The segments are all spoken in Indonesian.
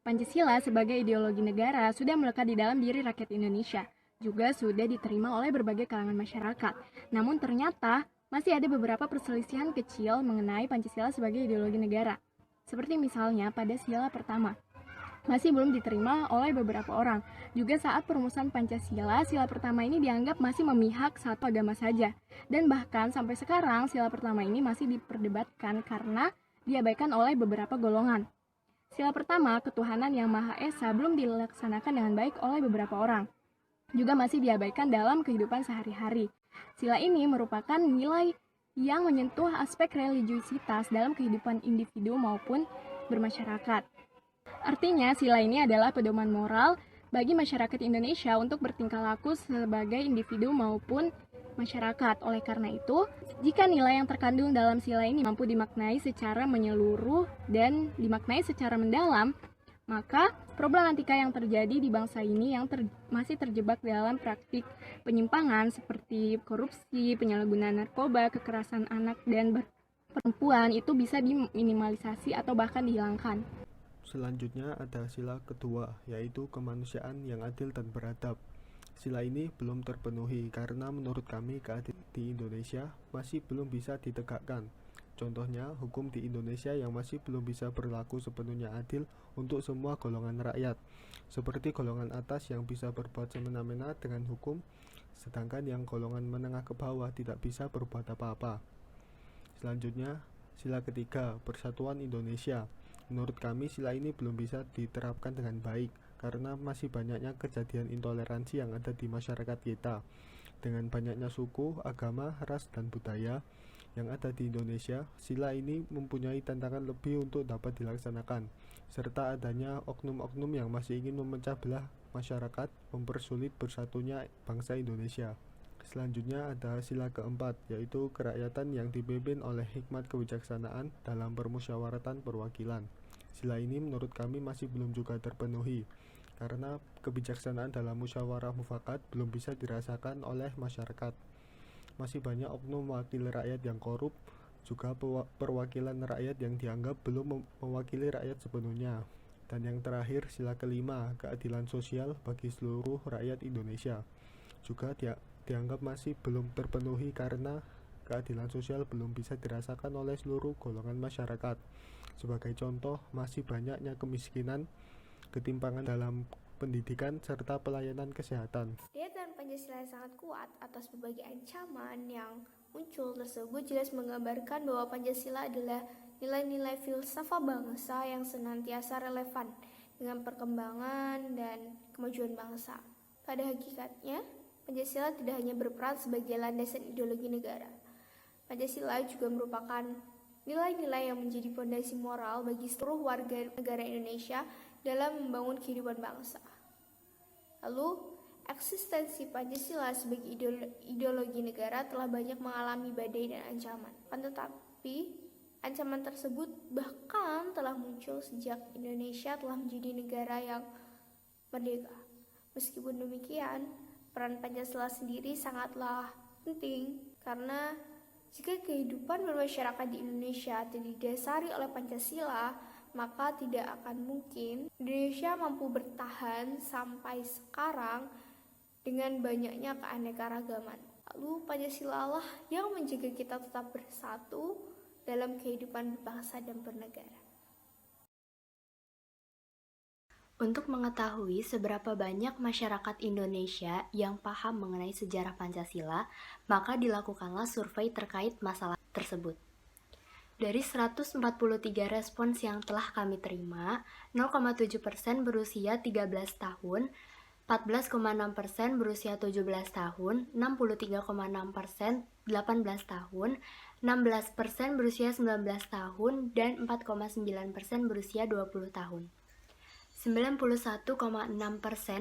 Pancasila sebagai ideologi negara sudah melekat di dalam diri rakyat Indonesia, juga sudah diterima oleh berbagai kalangan masyarakat. Namun ternyata masih ada beberapa perselisihan kecil mengenai Pancasila sebagai ideologi negara. Seperti misalnya pada sila pertama, masih belum diterima oleh beberapa orang. Juga saat perumusan Pancasila, sila pertama ini dianggap masih memihak satu agama saja. Dan bahkan sampai sekarang sila pertama ini masih diperdebatkan karena diabaikan oleh beberapa golongan. Sila pertama, ketuhanan yang Maha Esa belum dilaksanakan dengan baik oleh beberapa orang. Juga masih diabaikan dalam kehidupan sehari-hari. Sila ini merupakan nilai yang menyentuh aspek religiusitas dalam kehidupan individu maupun bermasyarakat. Artinya, sila ini adalah pedoman moral bagi masyarakat Indonesia untuk bertingkah laku sebagai individu maupun masyarakat. Oleh karena itu, jika nilai yang terkandung dalam sila ini mampu dimaknai secara menyeluruh dan dimaknai secara mendalam, maka problematika yang terjadi di bangsa ini yang masih terjebak dalam praktik penyimpangan seperti korupsi, penyalahgunaan narkoba, kekerasan anak dan perempuan itu bisa diminimalisasi atau bahkan dihilangkan. Selanjutnya ada sila kedua, yaitu kemanusiaan yang adil dan beradab. Sila ini belum terpenuhi karena menurut kami keadilan di Indonesia masih belum bisa ditegakkan. Contohnya, hukum di Indonesia yang masih belum bisa berlaku sepenuhnya adil untuk semua golongan rakyat, seperti golongan atas yang bisa berbuat semena-mena dengan hukum, sedangkan yang golongan menengah ke bawah tidak bisa berbuat apa-apa. Selanjutnya, sila ketiga, persatuan Indonesia. Menurut kami, sila ini belum bisa diterapkan dengan baik karena masih banyaknya kejadian intoleransi yang ada di masyarakat kita. Dengan banyaknya suku, agama, ras, dan budaya yang ada di Indonesia, sila ini mempunyai tantangan lebih untuk dapat dilaksanakan, serta adanya oknum-oknum yang masih ingin memecah belah masyarakat, mempersulit bersatunya bangsa Indonesia. Selanjutnya ada sila keempat, yaitu kerakyatan yang dipimpin oleh hikmat kebijaksanaan dalam permusyawaratan perwakilan. Sila ini menurut kami masih belum juga terpenuhi, karena kebijaksanaan dalam musyawarah mufakat belum bisa dirasakan oleh masyarakat. Masih banyak oknum wakil rakyat yang korup, juga perwakilan rakyat yang dianggap belum mewakili rakyat sepenuhnya. Dan yang terakhir, sila kelima, keadilan sosial bagi seluruh rakyat Indonesia. Juga dianggap masih belum terpenuhi karena keadilan sosial belum bisa dirasakan oleh seluruh golongan masyarakat. Sebagai contoh, masih banyaknya kemiskinan, ketimpangan dalam pendidikan, serta pelayanan kesehatan. Daya Pancasila yang sangat kuat atas berbagai ancaman yang muncul tersebut jelas menggambarkan bahwa Pancasila adalah nilai-nilai filsafat bangsa yang senantiasa relevan dengan perkembangan dan kemajuan bangsa. Pada hakikatnya, Pancasila tidak hanya berperan sebagai landasan ideologi negara. Pancasila juga merupakan nilai-nilai yang menjadi fondasi moral bagi seluruh warga negara Indonesia dalam membangun kehidupan bangsa. Lalu, eksistensi Pancasila sebagai ideologi negara telah banyak mengalami badai dan ancaman. Tetapi, ancaman tersebut bahkan telah muncul sejak Indonesia telah menjadi negara yang merdeka. Meskipun demikian, peran Pancasila sendiri sangatlah penting karena jika kehidupan bermasyarakat di Indonesia tidak didasari oleh Pancasila, maka tidak akan mungkin Indonesia mampu bertahan sampai sekarang dengan banyaknya keanekaragaman. Lalu Pancasila lah yang menjaga kita tetap bersatu dalam kehidupan berbangsa dan bernegara. Untuk mengetahui seberapa banyak masyarakat Indonesia yang paham mengenai sejarah Pancasila, maka dilakukanlah survei terkait masalah tersebut. Dari 143 respons yang telah kami terima, 0,7% berusia 13 tahun, 14,6% berusia 17 tahun, 63,6% 18 tahun, 16% berusia 19 tahun, dan 4,9% berusia 20 tahun. 91,6%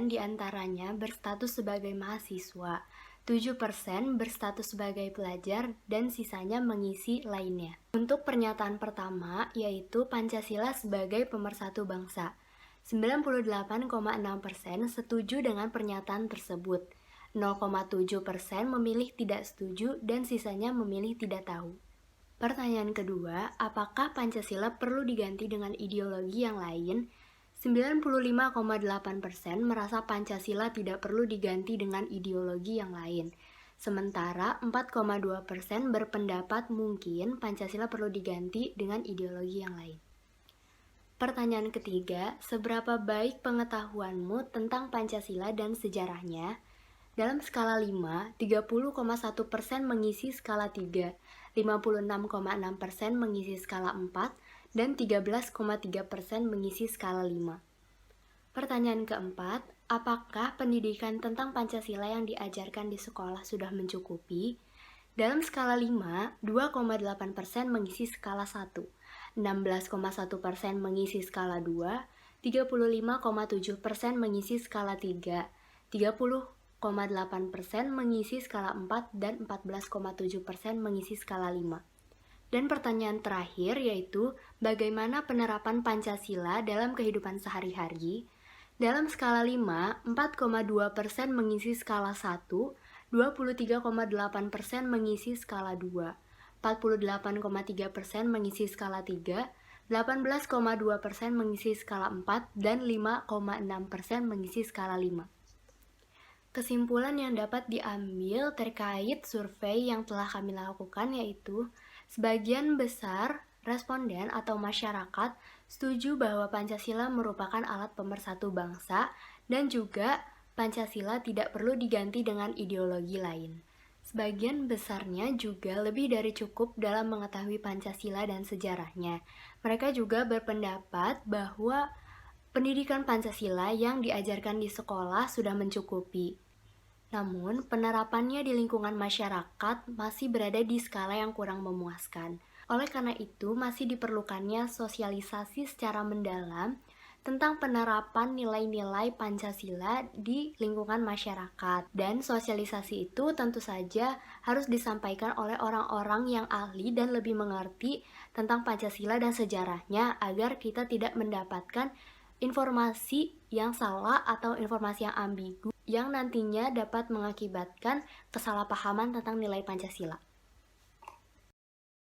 diantaranya berstatus sebagai mahasiswa, 7% berstatus sebagai pelajar, dan sisanya mengisi lainnya. Untuk pernyataan pertama, yaitu Pancasila sebagai pemersatu bangsa, 98,6% setuju dengan pernyataan tersebut, 0,7% memilih tidak setuju, dan sisanya memilih tidak tahu. Pertanyaan kedua, apakah Pancasila perlu diganti dengan ideologi yang lain? 95,8% merasa Pancasila tidak perlu diganti dengan ideologi yang lain. Sementara 4,2% berpendapat mungkin Pancasila perlu diganti dengan ideologi yang lain. Pertanyaan ketiga, seberapa baik pengetahuanmu tentang Pancasila dan sejarahnya? Dalam skala 5, 30,1% mengisi skala 3, 56,6% mengisi skala 4, dan 13,3% mengisi skala 5. Pertanyaan keempat, apakah pendidikan tentang Pancasila yang diajarkan di sekolah sudah mencukupi? Dalam skala 5, 2,8% mengisi skala 1, 16,1% mengisi skala 2, 35,7% mengisi skala 3, 30,8% mengisi skala 4, dan 14,7% mengisi skala 5. Dan pertanyaan terakhir yaitu, bagaimana penerapan Pancasila dalam kehidupan sehari-hari? Dalam skala 5, 4,2% mengisi skala 1, 23,8% mengisi skala 2, 48,3% mengisi skala 3, 18,2% mengisi skala 4, dan 5,6% mengisi skala 5. Kesimpulan yang dapat diambil terkait survei yang telah kami lakukan yaitu, sebagian besar responden atau masyarakat setuju bahwa Pancasila merupakan alat pemersatu bangsa dan juga Pancasila tidak perlu diganti dengan ideologi lain. Sebagian besarnya juga lebih dari cukup dalam mengetahui Pancasila dan sejarahnya. Mereka juga berpendapat bahwa pendidikan Pancasila yang diajarkan di sekolah sudah mencukupi. Namun, penerapannya di lingkungan masyarakat masih berada di skala yang kurang memuaskan. Oleh karena itu, masih diperlukannya sosialisasi secara mendalam tentang penerapan nilai-nilai Pancasila di lingkungan masyarakat. Dan sosialisasi itu tentu saja harus disampaikan oleh orang-orang yang ahli dan lebih mengerti tentang Pancasila dan sejarahnya agar kita tidak mendapatkan informasi yang salah atau informasi yang ambigu yang nantinya dapat mengakibatkan kesalahpahaman tentang nilai Pancasila.